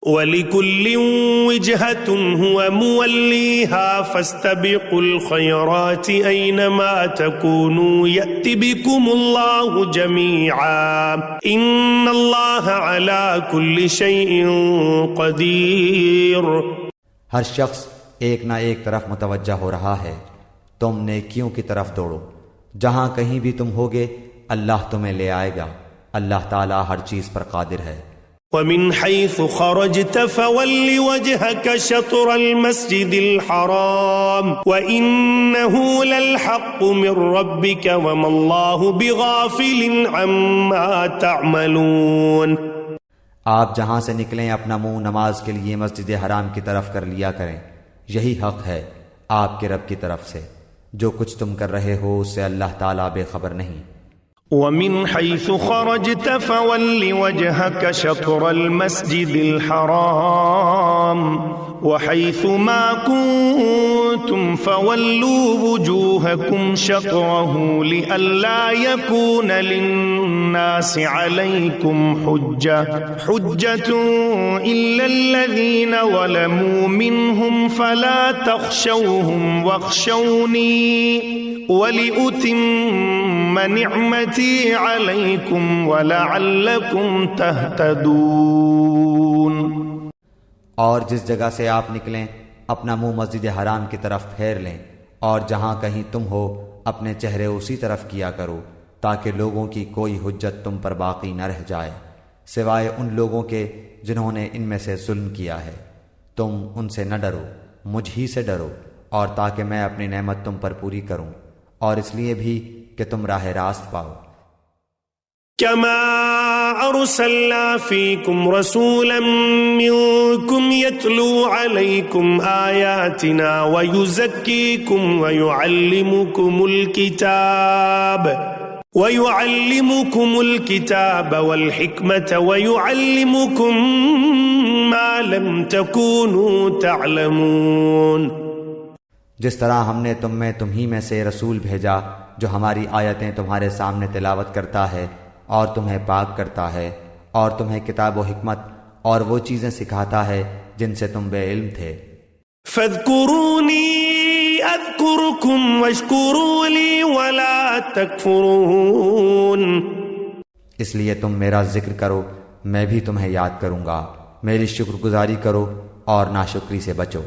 وَلِكُلٍّ وِجْهَةٌ هُوَ مُوَلِّيهَا فَاسْتَبِقُوا الْخَيْرَاتِ أَيْنَمَا تَكُونُوا يَأْتِ بِكُمُ اللَّهُ جَمِيعًا إِنَّ اللَّهَ عَلَى كُلِّ شَيْءٍ قَدِيرٌ۔ ہر شخص ایک نہ ایک طرف متوجہ ہو رہا ہے، تم نیکیوں کی طرف دوڑو، جہاں کہیں بھی تم ہوگے اللہ تمہیں لے آئے گا، اللہ تعالیٰ ہر چیز پر قادر ہے۔ وَمِنْ حَيْثُ خَرَجْتَ فَوَلِّ وَجْهَكَ شَطْرَ الْمَسْجِدِ الْحَرَامِ وَإِنَّهُ لَلْحَقُّ مِنْ رَبِّكَ وَمَا اللَّهُ بِغَافِلٍ عَمَّا تَعْمَلُونَ۔ آپ جہاں سے نکلیں اپنا منہ نماز کے لیے مسجد حرام کی طرف کر لیا کریں، یہی حق ہے آپ کے رب کی طرف سے، جو کچھ تم کر رہے ہو اس سے اللہ تعالیٰ بے خبر نہیں۔ وَمِنْ حَيْثُ خَرَجْتَ فَوَلِّ وَجْهَكَ شَطْرَ الْمَسْجِدِ الْحَرَامِ وَحَيْثُ مَا كُنْتُمْ فَوَلُّوا وُجُوهَكُمْ شَطْرَهُ لِئَلَّا يَكُونَ لِلنَّاسِ عَلَيْكُمْ حُجَّةٌ إِلَّا الَّذِينَ ظَلَمُوا مِنْهُمْ فَلَا تَخْشَوْهُمْ وَاخْشَوْنِي وَلِأُتِمَّ نِعْمَتِي عَلَيْكُمْ وَلَعَلَّكُمْ تَهْتَدُونَ۔ اور جس جگہ سے آپ نکلیں اپنا منہ مسجد حرام کی طرف پھیر لیں، اور جہاں کہیں تم ہو اپنے چہرے اسی طرف کیا کرو، تاکہ لوگوں کی کوئی حجت تم پر باقی نہ رہ جائے سوائے ان لوگوں کے جنہوں نے ان میں سے ظلم کیا ہے۔ تم ان سے نہ ڈرو، مجھ ہی سے ڈرو، اور تاکہ میں اپنی نعمت تم پر پوری کروں، اور اس لیے بھی کہ تم راہ راست پاؤ۔ كما أرسلنا فيكم رسولا منكم يتلو عليكم آياتنا ويزكيكم ويعلمكم الكتاب والحكمة ويعلمكم ما لم تكونوا تعلمون۔ جس طرح ہم نے تم ہی سے رسول بھیجا جو ہماری آیتیں تمہارے سامنے تلاوت کرتا ہے اور تمہیں پاک کرتا ہے، اور تمہیں کتاب و حکمت اور وہ چیزیں سکھاتا ہے جن سے تم بے علم تھے۔ فاذکرونی اذکرکم واشکروا لی ولا تکفرون۔ اس لیے تم میرا ذکر کرو، میں بھی تمہیں یاد کروں گا، میری شکر گزاری کرو اور ناشکری سے بچو۔